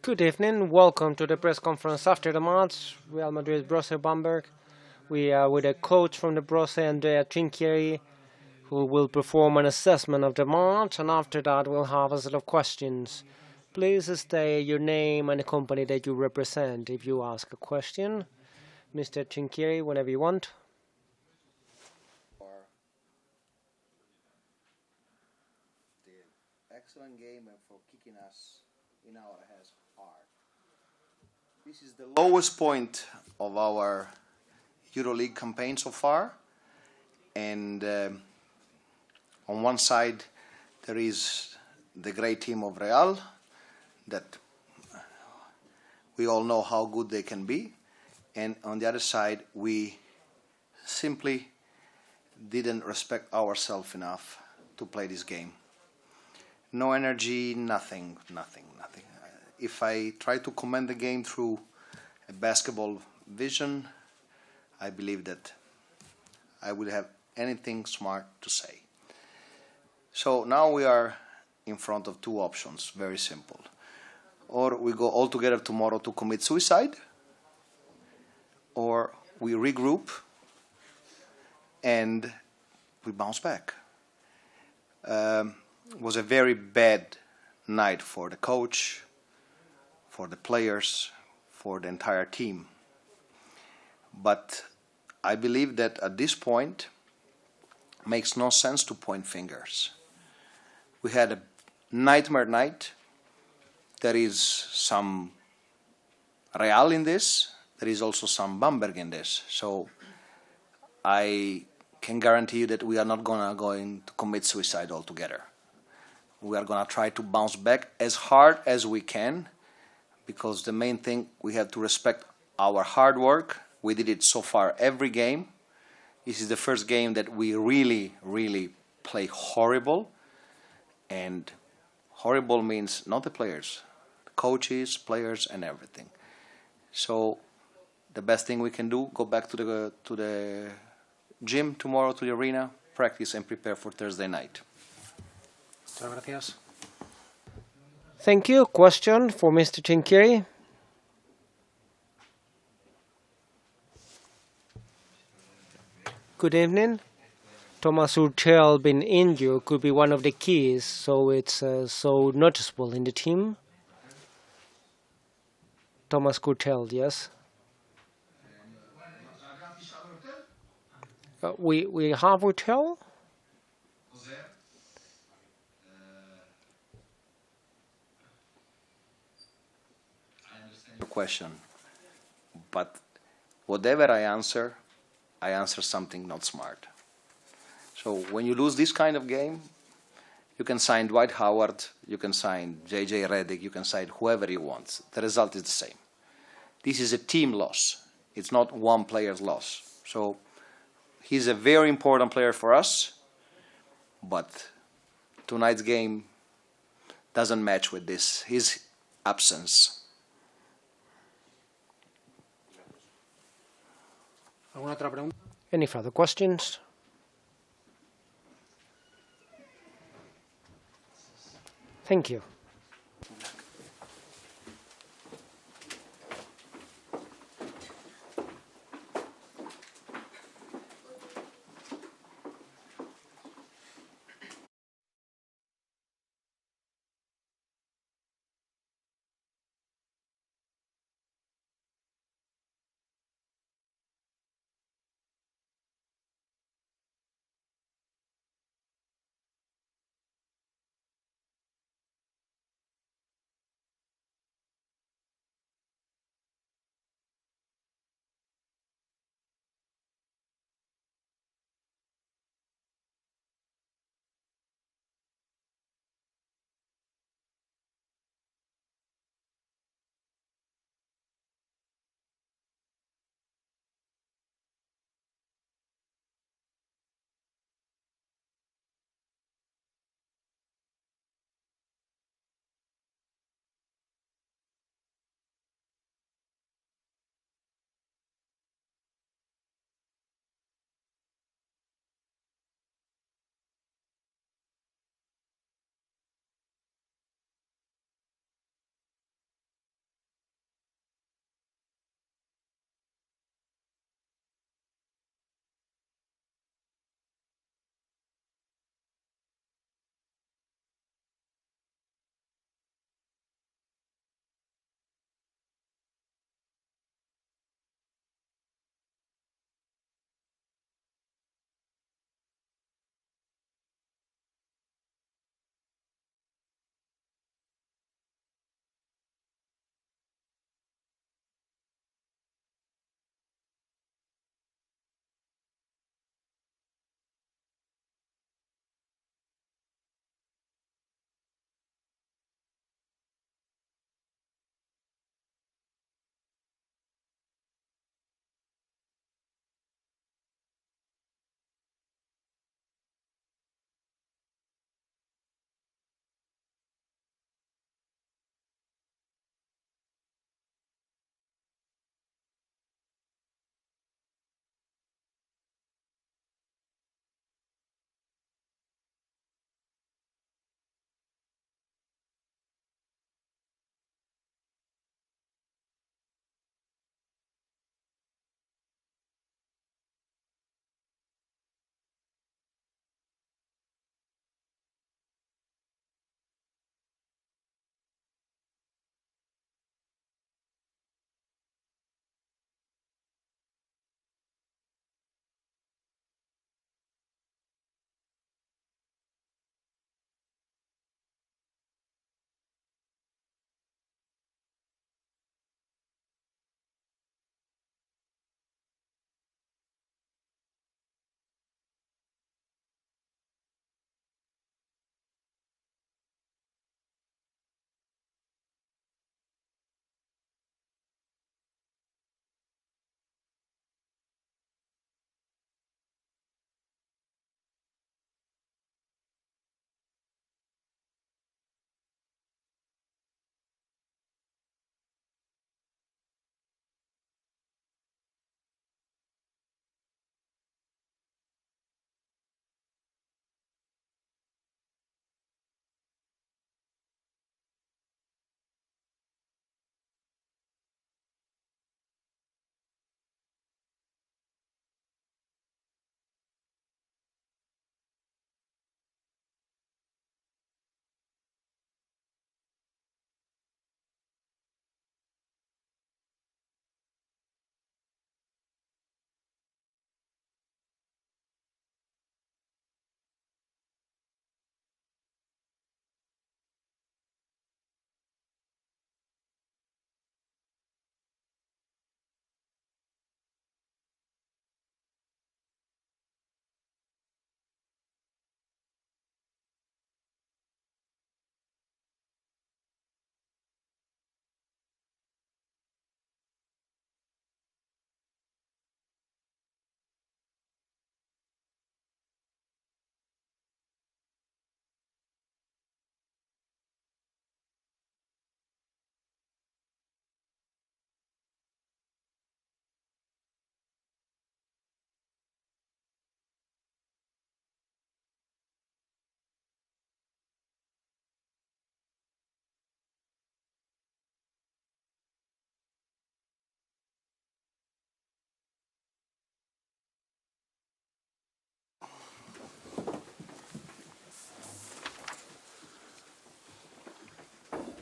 Good evening. Welcome to the press conference after the match. Real Madrid, Brose, Bamberg. We are with a coach from the Brose, Andrea Trinchieri, who will perform an assessment of the match, and after that we'll have a set of questions. Please state your name and the company that you represent if you ask a question. Mr. Trinchieri, whenever you want. The excellent game and for kicking us in our heads hard. This is the lowest point of our EuroLeague campaign so far, and on one side there is the great team of Real that we all know how good they can be, and on the other side we simply didn't respect ourselves enough to play this game. No energy, nothing. If I try to comment the game through a basketball vision, I believe that I will have anything smart to say. So now we are in front of two options, very simple. Or we go all together tomorrow to commit suicide, or we regroup and we bounce back. It was a very bad night for the coach, for the players, for the entire team. But I believe that at this point, it makes no sense to point fingers. We had a nightmare night. There is some Real in this. There is also some Bamberg in this. So I can guarantee you that we are not going to commit suicide altogether. We are going to try to bounce back as hard as we can, because the main thing, we have to respect our hard work. We did it so far every game. This is the first game that we really play horrible. And horrible means not the players, the coaches, players, and everything. So the best thing we can do, go back to the gym tomorrow, to the arena, practice and prepare for Thursday night. Thank you. Question for Mr. Trinchieri. Good evening. Thomas Urtel being injured could be one of the keys, so it's so noticeable in the team. Thomas Urtel, yes. We have Urtel. Your question, but whatever I answer something not smart. So when you lose this kind of game, you can sign Dwight Howard, you can sign J.J. Redick, you can sign whoever you want. The result is the same. This is a team loss. It's not one player's loss. So he's a very important player for us, but tonight's game doesn't match with this, his absence. Any further questions? Thank you.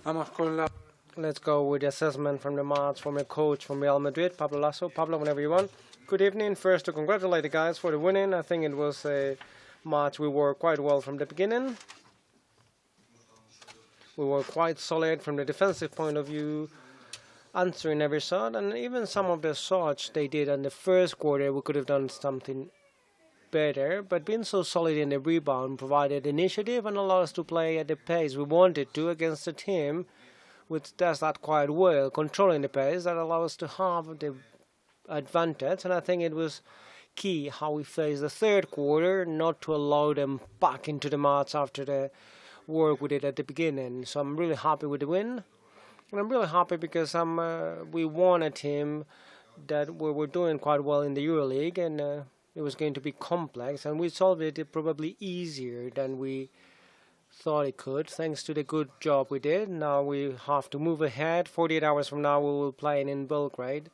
Vamos con la... Let's go with the assessment from the match from the coach from Real Madrid, Pablo Lasso. Pablo, whenever you want. Good evening. First, to congratulate the guys for the winning. I think it was a match we worked quite well from the beginning. We were quite solid from the defensive point of view, answering every shot, and even some of the shots they did in the first quarter, we could have done something better, but being so solid in the rebound provided initiative and allowed us to play at the pace we wanted to against a team which does that quite well, controlling the pace that allows us to have the advantage. And I think it was key how we faced the third quarter, not to allow them back into the match after the work we did at the beginning. So I'm really happy with the win, and I'm really happy because we won a team that we were doing quite well in the EuroLeague, and it was going to be complex, and we solved it probably easier than we thought it could, thanks to the good job we did. Now we have to move ahead. 48 hours from now we will play in Belgrade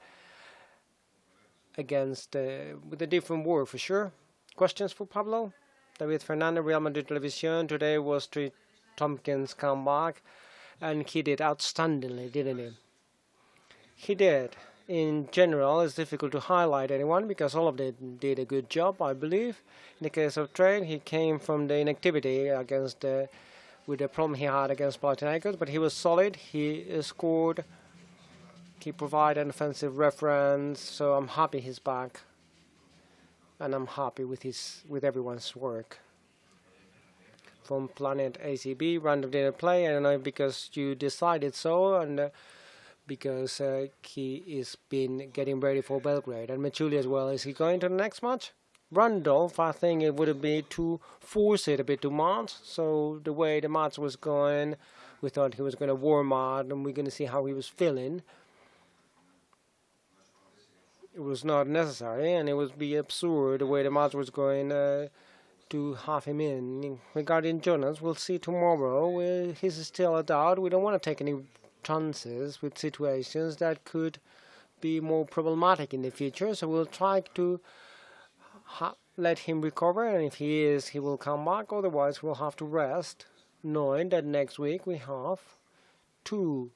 against with a different work for sure. Questions for Pablo? David Fernandez, Real Madrid Television. Today was Trey Tompkins' comeback, and he did outstandingly, didn't he? He did. In general, it's difficult to highlight anyone because all of them did a good job, I believe. In the case of Trey, he came from the inactivity against with the problem he had against Panathinaikos, but he was solid. He scored. He provided an offensive reference, so I'm happy he's back, and I'm happy with everyone's work. From Planet ACB, random didn't play. I don't know because you decided so, and because he is been getting ready for Belgrade. And Machuli as well. Is he going to the next match? Randolph, I think it would be to force it a bit too much. So the way the match was going, we thought he was going to warm up, and we're going to see how he was feeling. It was not necessary, and it would be absurd the way the match was going to have him in. Regarding Jonas, we'll see tomorrow. He's still a doubt. We don't want to take any chances with situations that could be more problematic in the future, so we'll try to let him recover, and if he is, he will come back. Otherwise, we'll have to rest, knowing that next week we have 2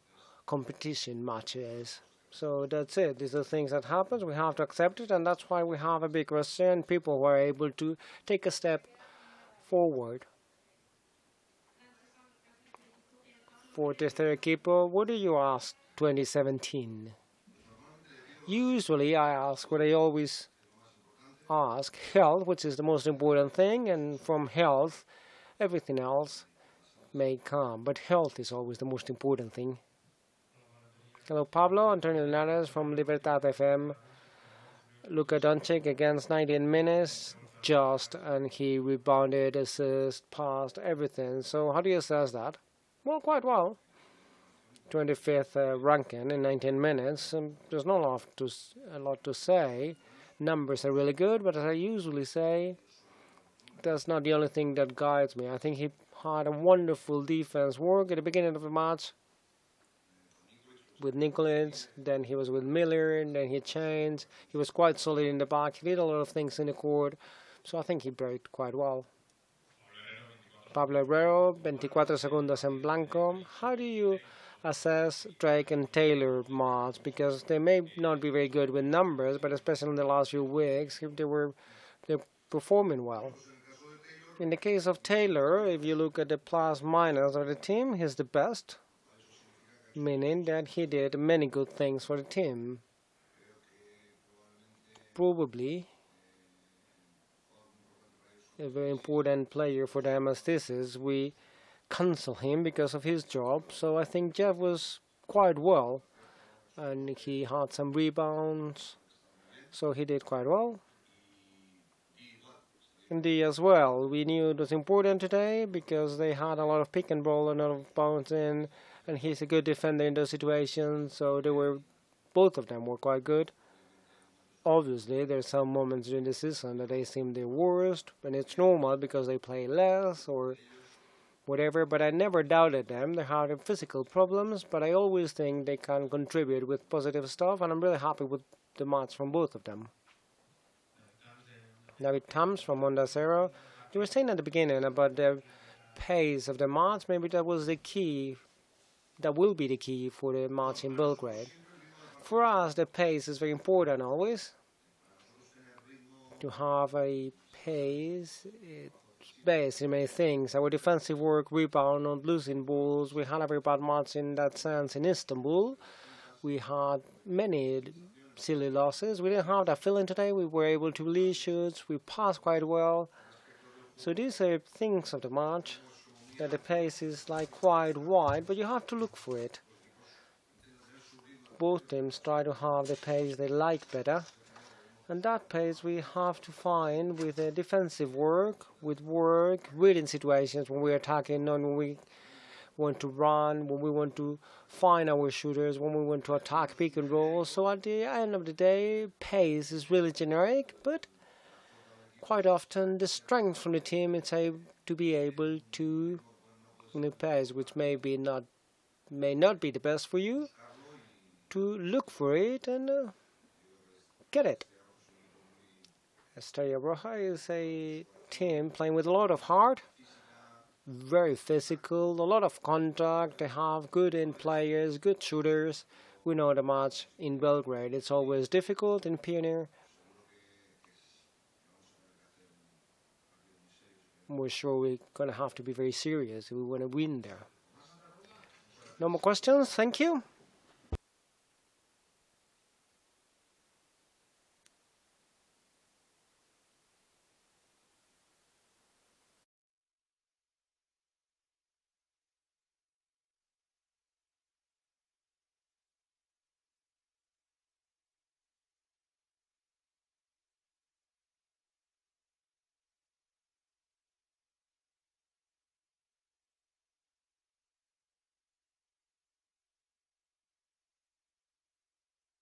competition matches. So that's it. These are things that happen. We have to accept it, and that's why we have a big roster and people who are able to take a step forward. For the third keeper, what do you ask 2017? Usually I ask what I always ask, health, which is the most important thing, and from health, everything else may come. But health is always the most important thing. Hello, Pablo. Antonio Linares from Libertad FM. Luka Doncic against 19 minutes, and he rebounded, assist, passed, everything. So how do you assess that? Well, quite well. 25th ranking in 19 minutes. There's not a lot to say. Numbers are really good, but as I usually say, that's not the only thing that guides me. I think he had a wonderful defense work at the beginning of the match with Nicholas, then he was with Miller, and then he changed. He was quite solid in the back. He did a lot of things in the court, so I think he broke quite well. Pablo Herrero, 24 segundos en blanco. How do you assess Drake and Taylor match? Because they may not be very good with numbers, but especially in the last few weeks, they're performing well. In the case of Taylor, if you look at the plus minus of the team, he's the best, meaning that he did many good things for the team. Probably a very important player for the MS thesis. We cancel him because of his job, so I think Jeff was quite well, and he had some rebounds, so he did quite well. And D as well. We knew it was important today because they had a lot of pick and roll and a lot of bouncing, and he's a good defender in those situations, so both of them were quite good. Obviously, there's some moments during the season that they seem the worst, and it's normal because they play less or whatever, but I never doubted them. They had physical problems, but I always think they can contribute with positive stuff, and I'm really happy with the match from both of them. David Tams from Onda Cero. You were saying at the beginning about the pace of the match. Maybe that was the key That will be the key for the match in Belgrade. For us, the pace is very important always. To have a pace, it's based in many things. Our defensive work, rebound, not losing balls. We had a very bad match in that sense in Istanbul. We had many silly losses. We didn't have that feeling today. We were able to release shoots. We passed quite well. So these are things of the match. That the pace is like quite wide, but you have to look for it. Both teams try to have the pace they like better. And that pace we have to find with the defensive work, with work, reading situations when we're attacking, not when we want to run, when we want to find our shooters, when we want to attack pick and roll. So at the end of the day, pace is really generic, but quite often the strength from the team is to be able to, in a pace which may not be the best for you, to look for it and get it. Estrella Roja is a team playing with a lot of heart, very physical, a lot of contact. They have good in players, good shooters. We know the match in Belgrade. It's always difficult in Pioneer. We're sure we're going to have to be very serious if we want to win there. No more questions? Thank you.